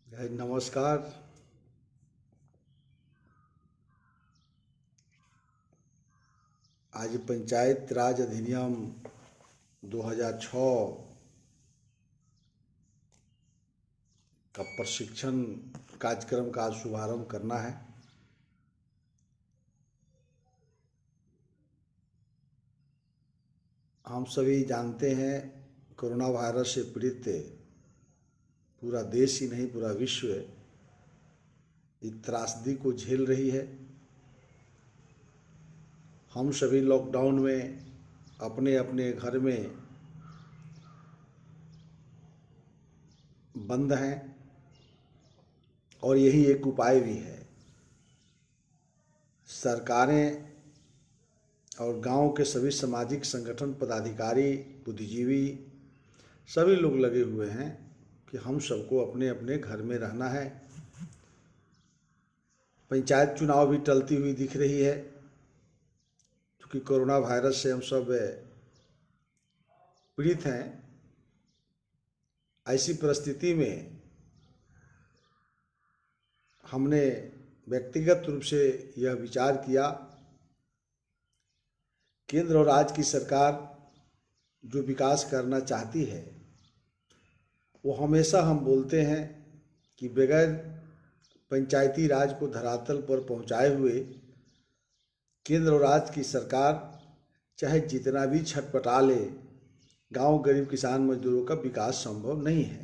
नमस्कार। आज पंचायत राज अधिनियम 2006 का प्रशिक्षण कार्यक्रम का आज शुभारंभ करना है। हम सभी जानते हैं कोरोना वायरस से पीड़ित पूरा देश ही नहीं पूरा विश्व इस त्रासदी को झेल रही है। हम सभी लॉकडाउन में अपने अपने घर में बंद हैं और यही एक उपाय भी है। सरकारें और गांव के सभी सामाजिक संगठन पदाधिकारी बुद्धिजीवी सभी लोग लगे हुए हैं कि हम सबको अपने अपने घर में रहना है। पंचायत चुनाव भी टलती हुई दिख रही है क्योंकि कोरोना वायरस से हम सब पीड़ित हैं। ऐसी परिस्थिति में हमने व्यक्तिगत रूप से यह विचार किया, केंद्र और राज्य की सरकार जो विकास करना चाहती है वो हमेशा हम बोलते हैं कि बगैर पंचायती राज को धरातल पर पहुंचाए हुए केंद्र और राज्य की सरकार चाहे जितना भी छटपटा ले, गांव गरीब किसान मजदूरों का विकास संभव नहीं है।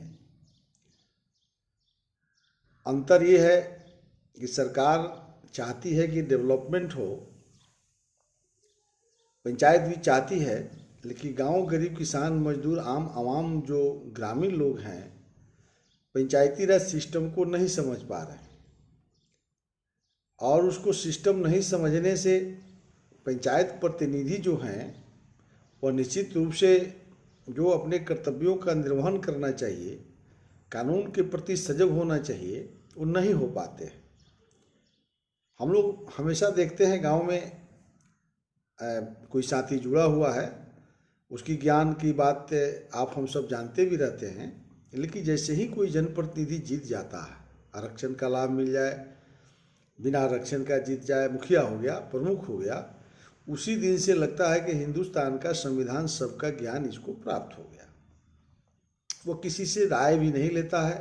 अंतर ये है कि सरकार चाहती है कि डेवलपमेंट हो, पंचायत भी चाहती है, लेकिन गांव गरीब किसान मजदूर आम आवाम जो ग्रामीण लोग हैं पंचायती राज सिस्टम को नहीं समझ पा रहे हैं और उसको सिस्टम नहीं समझने से पंचायत प्रतिनिधि जो हैं वह निश्चित रूप से जो अपने कर्तव्यों का निर्वहन करना चाहिए, कानून के प्रति सजग होना चाहिए, वो नहीं हो पाते हैं। हम लोग हमेशा देखते हैं गांव में कोई साथी जुड़ा हुआ है, उसकी ज्ञान की बात आप हम सब जानते भी रहते हैं, लेकिन जैसे ही कोई जनप्रतिनिधि जीत जाता है, आरक्षण का लाभ मिल जाए, बिना आरक्षण का जीत जाए, मुखिया हो गया, प्रमुख हो गया, उसी दिन से लगता है कि हिंदुस्तान का संविधान सबका ज्ञान इसको प्राप्त हो गया। वो किसी से राय भी नहीं लेता है,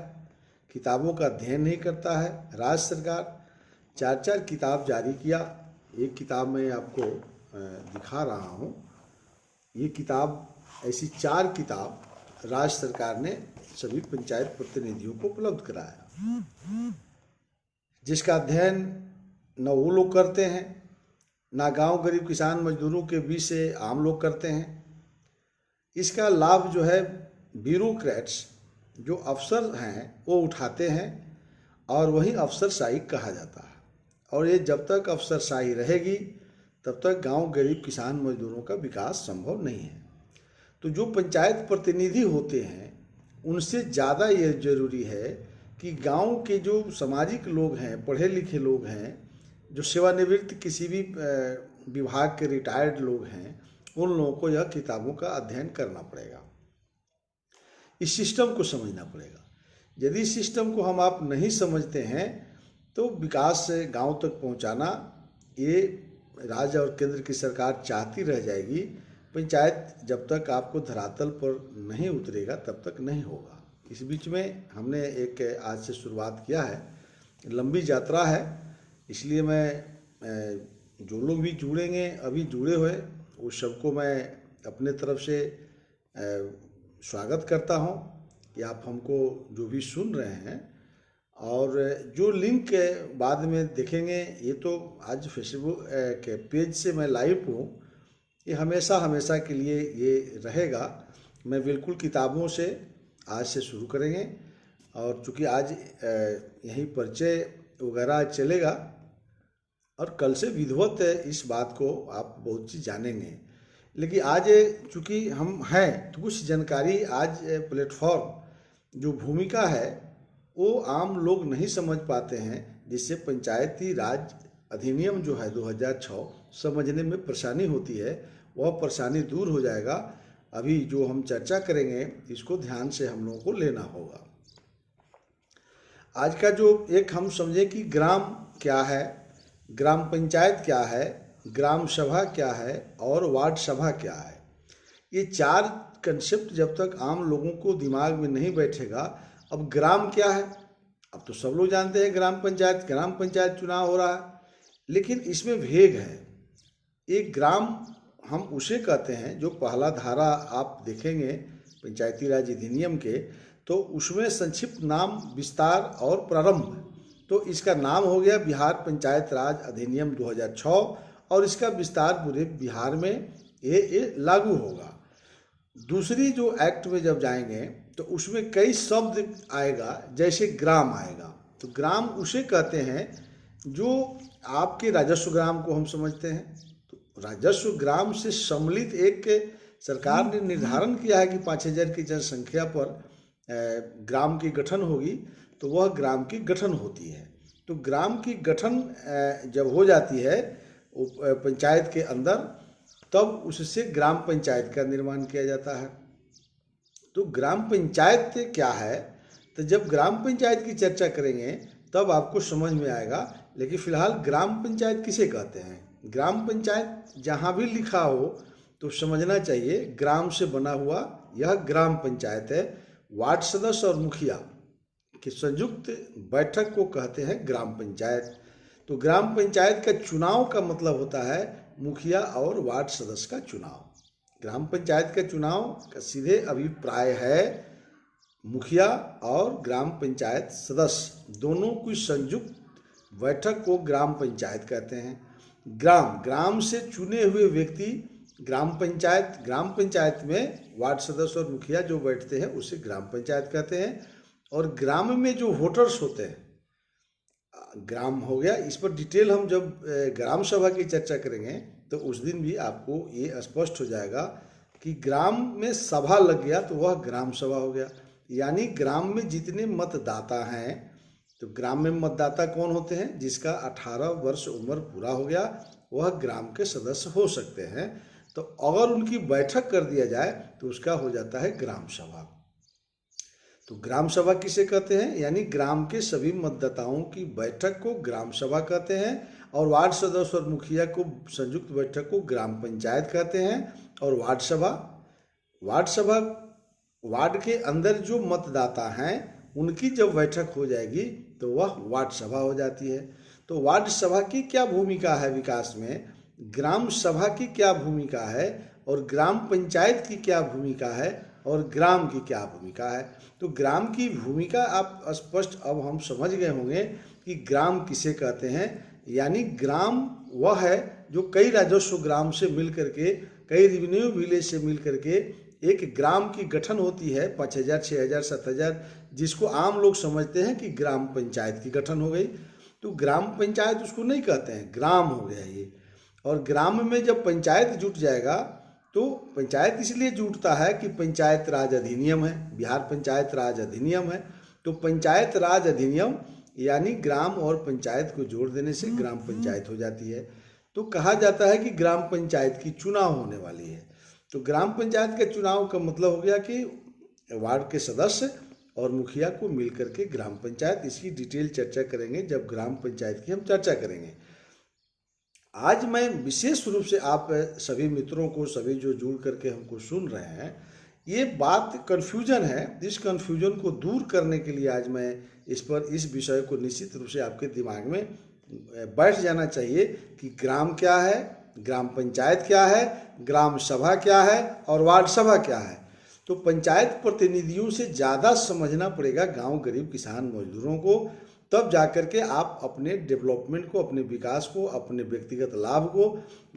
किताबों का अध्ययन नहीं करता है। राज्य सरकार 4-4 किताब जारी किया। एक किताब मैं आपको दिखा रहा हूँ। ये किताब ऐसी 4 किताब राज्य सरकार ने सभी पंचायत प्रतिनिधियों को उपलब्ध कराया, जिसका अध्ययन न वो लोग करते हैं, ना गांव गरीब किसान मजदूरों के बीच से आम लोग करते हैं। इसका लाभ जो है ब्यूरोक्रेट्स जो अफसर हैं वो उठाते हैं और वही अफसरशाही कहा जाता है। और ये जब तक अफसरशाही रहेगी तब तक गांव गरीब किसान मजदूरों का विकास संभव नहीं है। तो जो पंचायत प्रतिनिधि होते हैं उनसे ज़्यादा ये जरूरी है कि गांव के जो सामाजिक लोग हैं, पढ़े लिखे लोग हैं, जो सेवानिवृत्त किसी भी विभाग के रिटायर्ड लोग हैं, उन लोगों को यह किताबों का अध्ययन करना पड़ेगा, इस सिस्टम को समझना पड़ेगा। यदि इस सिस्टम को हम आप नहीं समझते हैं तो विकास गांव तक पहुंचाना ये राज्य और केंद्र की सरकार चाहती रह जाएगी। पंचायत जब तक आपको धरातल पर नहीं उतरेगा तब तक नहीं होगा। इस बीच में हमने एक आज से शुरुआत किया है, लंबी यात्रा है, इसलिए मैं जो लोग भी जुड़ेंगे, अभी जुड़े हुए, उस सबको मैं अपने तरफ से स्वागत करता हूं कि आप हमको जो भी सुन रहे हैं, और जो लिंक बाद में देखेंगे, ये तो आज फेसबुक के पेज से मैं लाइव हूँ, ये हमेशा हमेशा के लिए ये रहेगा। मैं बिल्कुल किताबों से आज से शुरू करेंगे और चूँकि आज यही परिचय वगैरह चलेगा और कल से विधिवत इस बात को आप बहुत चीज़ जानेंगे। लेकिन आज चूँकि हम हैं तो कुछ जानकारी आज प्लेटफॉर्म जो भूमिका है वो आम लोग नहीं समझ पाते हैं, जिससे पंचायती राज अधिनियम जो है 2006 समझने में परेशानी होती है, वह परेशानी दूर हो जाएगा। अभी जो हम चर्चा करेंगे इसको ध्यान से हम लोगों को लेना होगा। आज का जो एक हम समझे कि ग्राम क्या है, ग्राम पंचायत क्या है, ग्राम सभा क्या है और वार्ड सभा क्या है, ये चार कंसेप्ट जब तक आम लोगों को दिमाग में नहीं बैठेगा। अब ग्राम क्या है, अब तो सब लोग जानते हैं ग्राम पंचायत चुनाव हो रहा है, लेकिन इसमें भेद है। एक ग्राम हम उसे कहते हैं जो पहला धारा आप देखेंगे पंचायती राज अधिनियम के, तो उसमें संक्षिप्त नाम, विस्तार और प्रारंभ, तो इसका नाम हो गया बिहार पंचायत राज अधिनियम 2006 और इसका विस्तार पूरे बिहार में ये लागू होगा। दूसरी जो एक्ट में जब जाएंगे तो उसमें कई शब्द आएगा, जैसे ग्राम आएगा, तो ग्राम उसे कहते हैं जो आपके राजस्व ग्राम को हम समझते हैं। तो राजस्व ग्राम से सम्मिलित एक सरकार ने निर्धारण किया है कि 5000 की जनसंख्या पर ग्राम की गठन होगी, तो वह ग्राम की गठन होती है। तो ग्राम की गठन जब हो जाती है पंचायत के अंदर, तब उससे ग्राम पंचायत का निर्माण किया जाता है। तो ग्राम पंचायत क्या है, तो जब ग्राम पंचायत की चर्चा करेंगे तब आपको समझ में आएगा। लेकिन फिलहाल ग्राम पंचायत किसे कहते हैं? ग्राम पंचायत जहाँ भी लिखा हो तो समझना चाहिए ग्राम से बना हुआ यह ग्राम पंचायत है। वार्ड सदस्य और मुखिया की संयुक्त बैठक को कहते हैं ग्राम पंचायत। तो ग्राम पंचायत का चुनाव का मतलब होता है मुखिया और वार्ड सदस्य का चुनाव। ग्राम पंचायत का चुनाव का सीधे अभिप्राय है मुखिया और ग्राम पंचायत सदस्य दोनों की संयुक्त बैठक को ग्राम पंचायत कहते हैं। ग्राम से चुने हुए व्यक्ति ग्राम पंचायत में वार्ड सदस्य और मुखिया जो बैठते हैं उसे ग्राम पंचायत कहते हैं। और ग्राम में जो वोटर्स होते हैं, ग्राम हो गया, इस पर डिटेल हम जब ग्राम सभा की चर्चा करेंगे तो उस दिन भी आपको ये स्पष्ट हो जाएगा कि ग्राम में सभा लग गया तो वह ग्राम सभा हो गया। यानी ग्राम में जितने मतदाता हैं, तो ग्राम में मतदाता कौन होते हैं? जिसका 18 वर्ष उम्र पूरा हो गया वह ग्राम के सदस्य हो सकते हैं। तो अगर उनकी बैठक कर दिया जाए तो उसका हो जाता है ग्राम सभा। तो ग्राम सभा किसे कहते हैं? यानी ग्राम के सभी मतदाताओं की बैठक को ग्राम सभा कहते हैं। और वार्ड सदस्य और मुखिया को संयुक्त बैठक को ग्राम पंचायत कहते हैं। और वार्ड सभा वार्ड के अंदर जो मतदाता हैं उनकी जब बैठक हो जाएगी तो वह वार्ड सभा हो जाती है। तो वार्ड सभा की क्या भूमिका है विकास में, ग्राम सभा की क्या भूमिका है, और ग्राम पंचायत की क्या भूमिका है, और ग्राम की क्या भूमिका है। तो ग्राम की भूमिका आप स्पष्ट अब हम समझ गए होंगे कि ग्राम किसे कहते हैं। यानी ग्राम वह है जो कई राजस्व ग्राम से मिल करके, कई रेवेन्यू विलेज से मिल करके एक ग्राम की गठन होती है। 5000, 6000, 7000, जिसको आम लोग समझते हैं कि ग्राम पंचायत की गठन हो गई। तो ग्राम पंचायत उसको नहीं कहते हैं, ग्राम हो गया ये। और ग्राम में जब पंचायत जुट जाएगा, तो पंचायत इसलिए जुटता है कि पंचायत राज अधिनियम है, बिहार पंचायत राज अधिनियम है। तो पंचायत राज अधिनियम यानी ग्राम और पंचायत को जोड़ देने से ग्राम पंचायत हो जाती है। तो कहा जाता है कि ग्राम पंचायत की चुनाव होने वाली है। तो ग्राम पंचायत के चुनाव का मतलब हो गया कि वार्ड के सदस्य और मुखिया को मिलकर के ग्राम पंचायत, इसकी डिटेल चर्चा करेंगे जब ग्राम पंचायत की हम चर्चा करेंगे। आज मैं विशेष रूप से आप सभी मित्रों को, सभी जो जुड़ करके हमको सुन रहे हैं, ये बात कन्फ्यूजन है, इस कन्फ्यूजन को दूर करने के लिए आज मैं इस विषय को निश्चित रूप से आपके दिमाग में बैठ जाना चाहिए कि ग्राम क्या है, ग्राम पंचायत क्या है, ग्राम सभा क्या है और वार्ड सभा क्या है। तो पंचायत प्रतिनिधियों से ज़्यादा समझना पड़ेगा गांव गरीब किसान मजदूरों को, तब जाकर के आप अपने डेवलपमेंट को, अपने विकास को, अपने व्यक्तिगत लाभ को,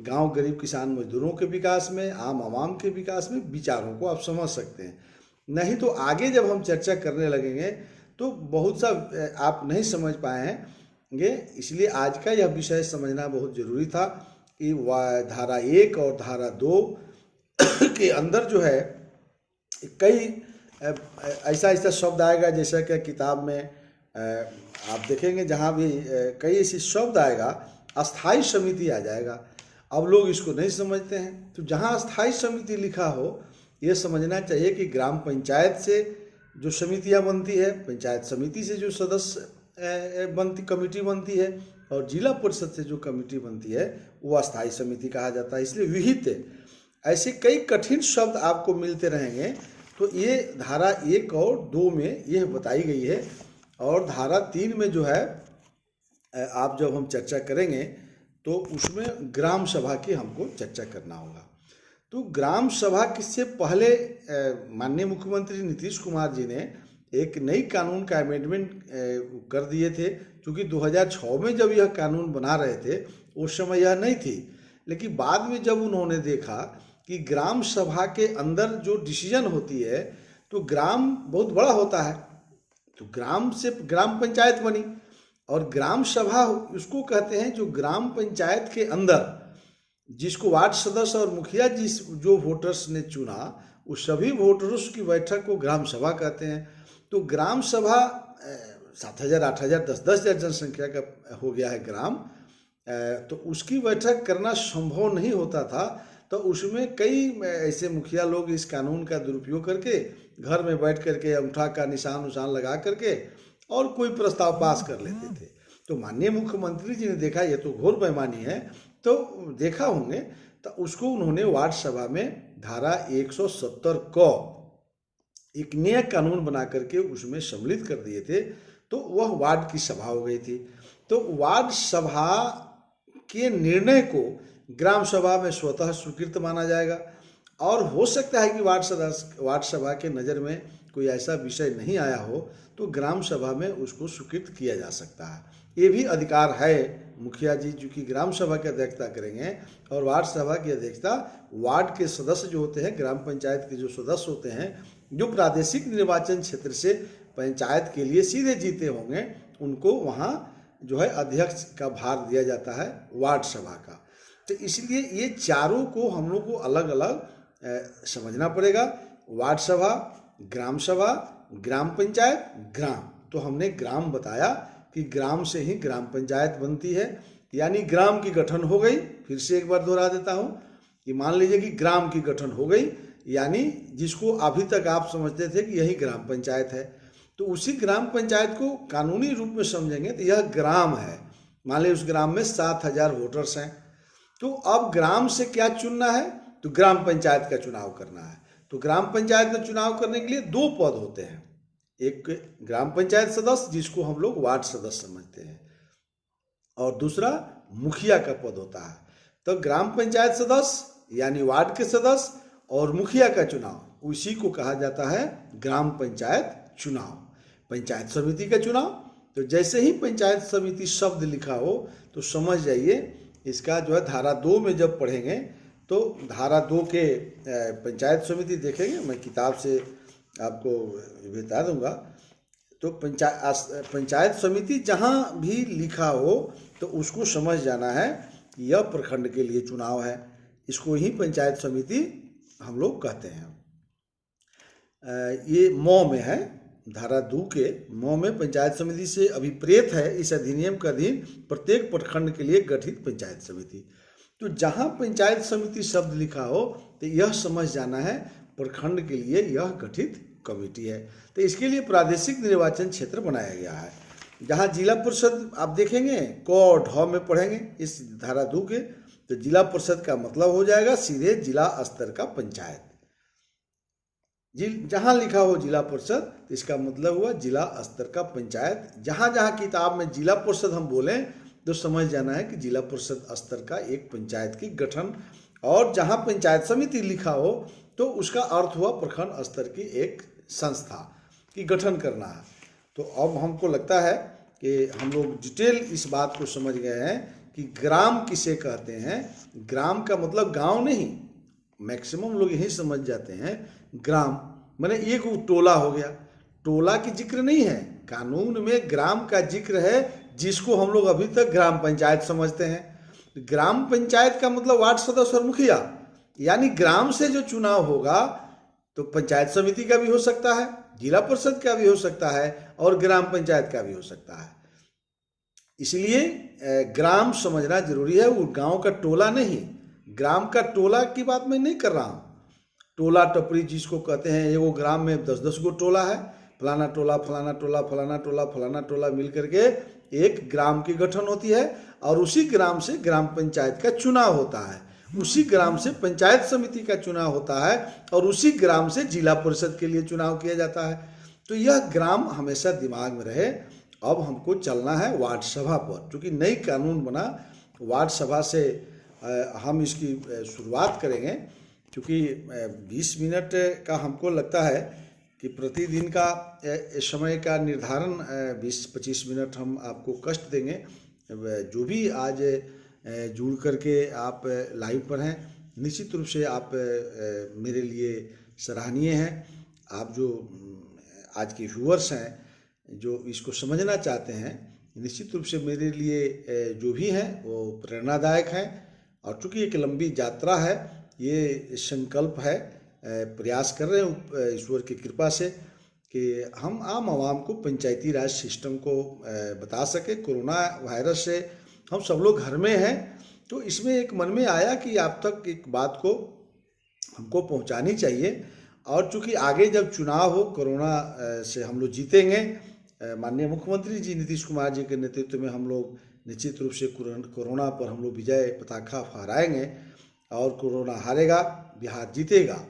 गांव गरीब किसान मजदूरों के विकास में, आम आवाम के विकास में विचारों को आप समझ सकते हैं। नहीं तो आगे जब हम चर्चा करने लगेंगे तो बहुत सा आप नहीं समझ पाए हैं। इसलिए आज का यह विषय समझना बहुत ज़रूरी था कि धारा 1 और धारा 2 के अंदर जो है कई ऐसा शब्द आएगा, जैसा कि किताब में आप देखेंगे जहाँ भी कई ऐसे शब्द आएगा, अस्थाई समिति आ जाएगा। अब लोग इसको नहीं समझते हैं। तो जहाँ अस्थाई समिति लिखा हो, ये समझना चाहिए कि ग्राम पंचायत से जो समितियां बनती है, पंचायत समिति से जो सदस्य बनती कमेटी बनती है, और जिला परिषद से जो कमेटी बनती है वो अस्थायी समिति कहा जाता है। इसलिए विहित ऐसे कई कठिन शब्द आपको मिलते रहेंगे। तो ये धारा 1 और 2 में यह बताई गई है, और धारा 3 में जो है आप जब हम चर्चा करेंगे तो उसमें ग्राम सभा की हमको चर्चा करना होगा। तो ग्राम सभा से पहले माननीय मुख्यमंत्री नीतीश कुमार जी ने एक नई कानून का अमेंडमेंट कर दिए थे, क्योंकि 2006 में जब यह कानून बना रहे थे उस समय यह नहीं थी। लेकिन बाद में जब उन्होंने देखा कि ग्राम सभा के अंदर जो डिसीजन होती है तो ग्राम बहुत बड़ा होता है, तो ग्राम से ग्राम पंचायत बनी। और ग्राम सभा उसको कहते हैं जो ग्राम पंचायत के अंदर जिसको वार्ड सदस्य और मुखिया जो वोटर्स ने चुना उस सभी वोटर्स की बैठक को ग्राम सभा कहते हैं। तो ग्राम सभा 7,000, 8,000, 10,000 जनसंख्या का हो गया है ग्राम, तो उसकी बैठक करना संभव नहीं होता था। तो उसमें कई ऐसे मुखिया लोग इस कानून का दुरुपयोग करके घर में बैठ करके अंगूठा का निशान लगा करके और कोई प्रस्ताव पास कर लेते थे। तो माननीय मुख्यमंत्री जी ने देखा ये तो घोर बेईमानी है, तो देखा होंगे, तो उसको उन्होंने वार्ड सभा में धारा 170 को एक नया कानून बना करके उसमें सम्मिलित कर दिए थे। तो वह वार्ड की सभा हो गई थी। तो वार्ड सभा के निर्णय को ग्राम सभा में स्वतः स्वीकृत माना जाएगा, और हो सकता है कि वार्ड सभा के नज़र में कोई ऐसा विषय नहीं आया हो तो ग्राम सभा में उसको स्वीकृत किया जा सकता है। ये भी अधिकार है मुखिया जी, जो कि ग्राम सभा की अध्यक्षता करेंगे, और वार्ड सभा की अध्यक्षता वार्ड के सदस्य जो होते हैं, ग्राम पंचायत के जो सदस्य होते हैं, जो प्रादेशिक निर्वाचन क्षेत्र से पंचायत के लिए सीधे जीते होंगे, उनको वहाँ जो है अध्यक्ष का भार दिया जाता है वार्ड सभा का। तो इसलिए ये चारों को हम लोग को अलग अलग समझना पड़ेगा। वार्ड सभा, ग्राम सभा, ग्राम पंचायत, ग्राम। तो हमने ग्राम बताया कि ग्राम से ही ग्राम पंचायत बनती है, यानी ग्राम की गठन हो गई। फिर से एक बार दोहरा देता हूँ कि मान लीजिए कि ग्राम की गठन हो गई, यानी जिसको अभी तक आप समझते थे कि यही ग्राम पंचायत है, तो उसी ग्राम पंचायत को कानूनी रूप में समझेंगे तो यह ग्राम है। मान लीजिए उस ग्राम में 7,000 वोटर्स हैं, तो अब ग्राम से क्या चुनना है, तो ग्राम पंचायत का चुनाव करना है। तो ग्राम पंचायत का चुनाव करने के लिए 2 पद होते हैं, एक ग्राम पंचायत सदस्य जिसको हम लोग वार्ड सदस्य समझते हैं, और दूसरा मुखिया का पद होता है। तो ग्राम पंचायत सदस्य यानी वार्ड के सदस्य और मुखिया का चुनाव, उसी को कहा जाता है ग्राम पंचायत चुनाव। पंचायत समिति का चुनाव, तो जैसे ही पंचायत समिति शब्द लिखा हो तो समझ जाइए इसका जो है धारा 2 में जब पढ़ेंगे तो धारा 2 के पंचायत समिति देखेंगे, मैं किताब से आपको बता दूंगा। तो पंचायत समिति जहाँ भी लिखा हो तो उसको समझ जाना है कि यह प्रखंड के लिए चुनाव है, इसको ही पंचायत समिति हम लोग कहते हैं। ये मौ में है, धारा 2 के मौ में पंचायत समिति से अभिप्रेत है इस अधिनियम का अधीन प्रत्येक प्रखंड के लिए गठित पंचायत समिति। तो जहाँ पंचायत समिति शब्द लिखा हो तो यह समझ जाना है प्रखंड के लिए यह गठित कमेटी है। तो इसके लिए प्रादेशिक निर्वाचन क्षेत्र बनाया गया है। जहाँ जिला परिषद आप देखेंगे क और ढ में पढ़ेंगे इस धारा 2 के, तो जिला परिषद का मतलब हो जाएगा सीधे जिला स्तर का पंचायत। जहाँ लिखा हो जिला परिषद तो इसका मतलब हुआ जिला स्तर का पंचायत। जहाँ जहाँ किताब में जिला परिषद हम बोलें तो समझ जाना है कि जिला परिषद स्तर का एक पंचायत की गठन, और जहाँ पंचायत समिति लिखा हो तो उसका अर्थ हुआ प्रखंड स्तर की एक संस्था की गठन करना है। तो अब हमको लगता है कि हम लोग डिटेल इस बात को समझ गए हैं कि ग्राम किसे कहते हैं। ग्राम का मतलब गांव नहीं, मैक्सिमम लोग यही समझ जाते हैं ग्राम माने एक टोला हो गया। टोला की जिक्र नहीं है कानून में, ग्राम का जिक्र है जिसको हम लोग अभी तक ग्राम पंचायत समझते हैं। ग्राम पंचायत का मतलब वार्ड सदस्य और मुखिया, यानी ग्राम से जो चुनाव होगा तो पंचायत समिति का भी हो सकता है, जिला परिषद का भी हो सकता है और ग्राम पंचायत का भी हो सकता है। इसलिए ग्राम समझना जरूरी है, वो गांव का टोला नहीं। ग्राम का टोला की बात मैं नहीं कर रहा हूँ। टोला टपरी जिसको कहते हैं, वो ग्राम में 10-10 गो टोला है, फलाना टोला फलाना टोला फलाना टोला फलाना टोला मिल करके एक ग्राम की गठन होती है और उसी ग्राम से ग्राम पंचायत का चुनाव होता है, उसी ग्राम से पंचायत समिति का चुनाव होता है और उसी ग्राम से जिला परिषद के लिए चुनाव किया जाता है। तो यह ग्राम हमेशा दिमाग में रहे। अब हमको चलना है वार्ड सभा पर, क्योंकि नई कानून बना वार्ड सभा से हम इसकी शुरुआत करेंगे, क्योंकि 20 मिनट का हमको लगता है कि प्रतिदिन का समय का निर्धारण 20-25 मिनट हम आपको कष्ट देंगे। जो भी आज जुड़ करके आप लाइव पर हैं, निश्चित रूप से आप मेरे लिए सराहनीय हैं। आप जो आज के व्यूअर्स हैं जो इसको समझना चाहते हैं, निश्चित रूप से मेरे लिए जो भी हैं वो प्रेरणादायक हैं। और चूँकि एक लंबी यात्रा है, ये संकल्प है, प्रयास कर रहे हैं ईश्वर की कृपा से कि हम आम आवाम को पंचायती राज सिस्टम को बता सके। कोरोना वायरस से हम सब लोग घर में हैं, तो इसमें एक मन में आया कि आप तक एक बात को हमको पहुंचानी चाहिए। और चूँकि आगे जब चुनाव हो, कोरोना से हम लोग जीतेंगे, माननीय मुख्यमंत्री जी नीतीश कुमार जी के नेतृत्व में हम लोग निश्चित रूप से कोरोना पर हम लोग विजय पताका फहराएंगे और कोरोना हारेगा, बिहार जीतेगा।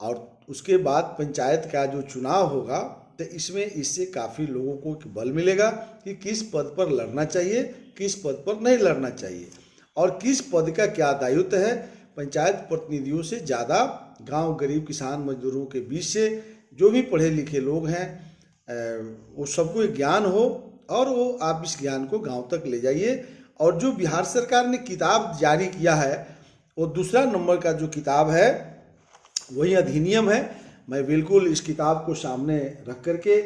और उसके बाद पंचायत का जो चुनाव होगा तो इसमें इससे काफ़ी लोगों को बल मिलेगा कि किस पद पर लड़ना चाहिए, किस पद पर नहीं लड़ना चाहिए और किस पद का क्या दायित्व है। पंचायत प्रतिनिधियों से ज़्यादा गांव गरीब किसान मजदूरों के बीच से जो भी पढ़े लिखे लोग हैं वो सबको ज्ञान हो और वो आप इस ज्ञान को गांव तक ले जाइए। और जो बिहार सरकार ने किताब जारी किया है, वो दूसरा नंबर का जो किताब है वही अधिनियम है। मैं बिल्कुल इस किताब को सामने रख करके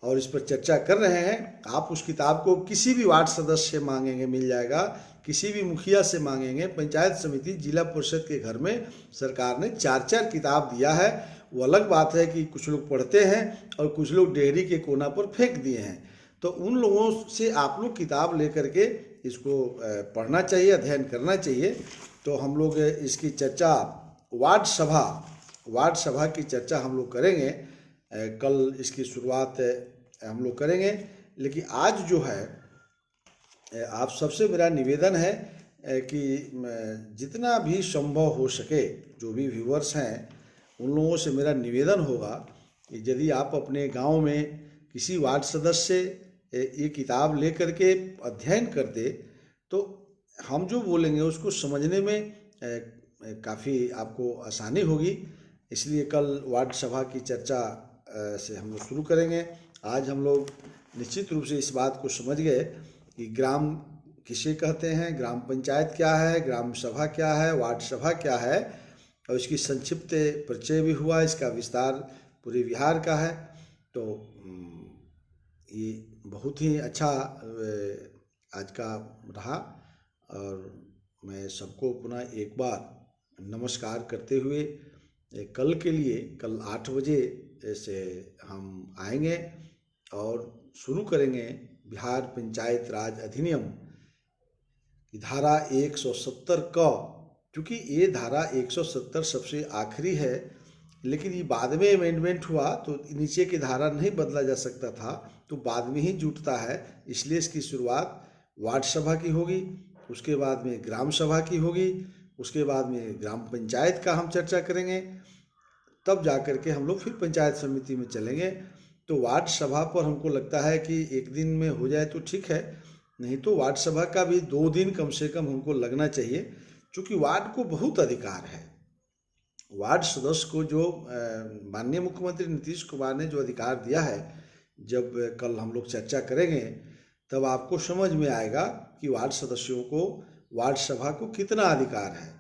और इस पर चर्चा कर रहे हैं। आप उस किताब को किसी भी वार्ड सदस्य से मांगेंगे मिल जाएगा, किसी भी मुखिया से मांगेंगे, पंचायत समिति जिला परिषद के घर में सरकार ने 4-4 किताब दिया है। वो अलग बात है कि कुछ लोग पढ़ते हैं और कुछ लोग डेहरी के कोना पर फेंक दिए हैं। तो उन लोगों से आप लोग किताब लेकर के इसको पढ़ना चाहिए, अध्ययन करना चाहिए। तो हम लोग इसकी चर्चा वार्ड सभा की चर्चा हम लोग करेंगे। कल इसकी शुरुआत हम लोग करेंगे। लेकिन आज जो है आप सबसे मेरा निवेदन है कि जितना भी संभव हो सके, जो भी व्यूअर्स हैं उन लोगों से मेरा निवेदन होगा कि यदि आप अपने गांव में किसी वार्ड सदस्य से ये किताब ले करके अध्ययन कर दे तो हम जो बोलेंगे उसको समझने में काफ़ी आपको आसानी होगी। इसलिए कल वार्ड सभा की चर्चा से हम लोग शुरू करेंगे। आज हम लोग निश्चित रूप से इस बात को समझ गए कि ग्राम किसे कहते हैं, ग्राम पंचायत क्या है, ग्राम सभा क्या है, वार्ड सभा क्या है, और इसकी संक्षिप्त परिचय भी हुआ। इसका विस्तार पूरे बिहार का है। तो ये बहुत ही अच्छा आज का रहा और मैं सबको पुनः एक बार नमस्कार करते हुए कल के लिए, कल 8 बजे से हम आएंगे और शुरू करेंगे बिहार पंचायत राज अधिनियम की धारा 170 का। क्योंकि ये धारा 170 सबसे आखिरी है, लेकिन ये बाद में अमेंडमेंट हुआ तो नीचे की धारा नहीं बदला जा सकता था, तो बाद में ही जुटता है। इसलिए इसकी शुरुआत वार्ड सभा की होगी, उसके बाद में ग्राम सभा की होगी, उसके बाद में ग्राम पंचायत का हम चर्चा करेंगे, तब जा कर के हम लोग फिर पंचायत समिति में चलेंगे। तो वार्ड सभा पर हमको लगता है कि एक दिन में हो जाए तो ठीक है, नहीं तो वार्ड सभा का भी 2 दिन कम से कम हमको लगना चाहिए, क्योंकि वार्ड को बहुत अधिकार है। वार्ड सदस्य को जो माननीय मुख्यमंत्री नीतीश कुमार ने जो अधिकार दिया है, जब कल हम लोग चर्चा करेंगे तब आपको समझ में आएगा कि वार्ड सदस्यों को, वार्ड सभा को कितना अधिकार है।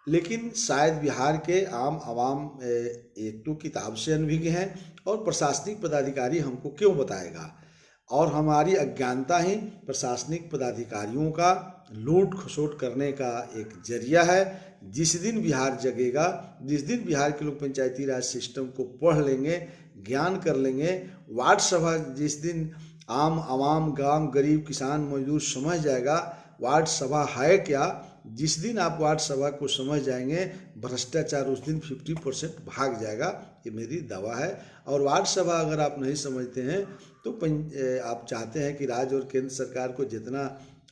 लेकिन शायद बिहार के आम आवाम एक तो किताब से अनभिज्ञ हैं और प्रशासनिक पदाधिकारी हमको क्यों बताएगा, और हमारी अज्ञानता ही प्रशासनिक पदाधिकारियों का लूट खसोट करने का एक जरिया है। जिस दिन बिहार जगेगा, जिस दिन बिहार के लोग पंचायती राज सिस्टम को पढ़ लेंगे, ज्ञान कर लेंगे, वार्ड सभा जिस दिन आम आवाम, गांव गरीब किसान मजदूर समझ जाएगा वार्ड सभा है क्या, जिस दिन आप वार्ड सभा को समझ जाएंगे, भ्रष्टाचार उस दिन 50% भाग जाएगा, ये मेरी दावा है। और वार्ड सभा अगर आप नहीं समझते हैं तो आप चाहते हैं कि राज्य और केंद्र सरकार को जितना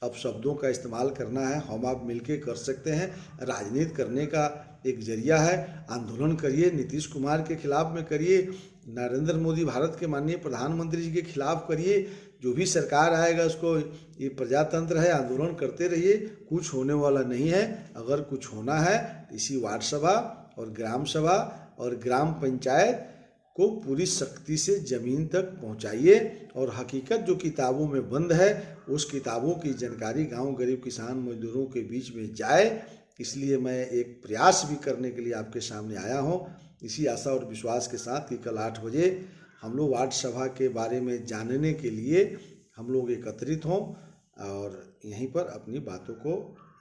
अपशब्दों का इस्तेमाल करना है हम आप मिलके कर सकते हैं। राजनीति करने का एक जरिया है। आंदोलन करिए, नीतीश कुमार के खिलाफ में करिए, नरेंद्र मोदी भारत के माननीय प्रधानमंत्री जी के खिलाफ करिए, जो भी सरकार आएगा उसको, ये प्रजातंत्र है, आंदोलन करते रहिए, कुछ होने वाला नहीं है। अगर कुछ होना है तो इसी वार्ड सभा और ग्राम सभा और ग्राम पंचायत को पूरी सख्ती से ज़मीन तक पहुंचाइए और हकीकत जो किताबों में बंद है उस किताबों की जानकारी गांव गरीब किसान मजदूरों के बीच में जाए। इसलिए मैं एक प्रयास भी करने के लिए आपके सामने आया हूं, इसी आशा और विश्वास के साथ कि कल 8 बजे हम लोग वार्ड सभा के बारे में जानने के लिए हम लोग एकत्रित हों और यहीं पर अपनी बातों को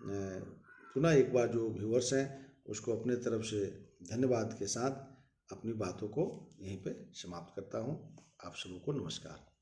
पुनः एक बार जो व्यूअर्स हैं उसको अपने तरफ से धन्यवाद के साथ अपनी बातों को यहीं पे समाप्त करता हूं। आप सबों को नमस्कार।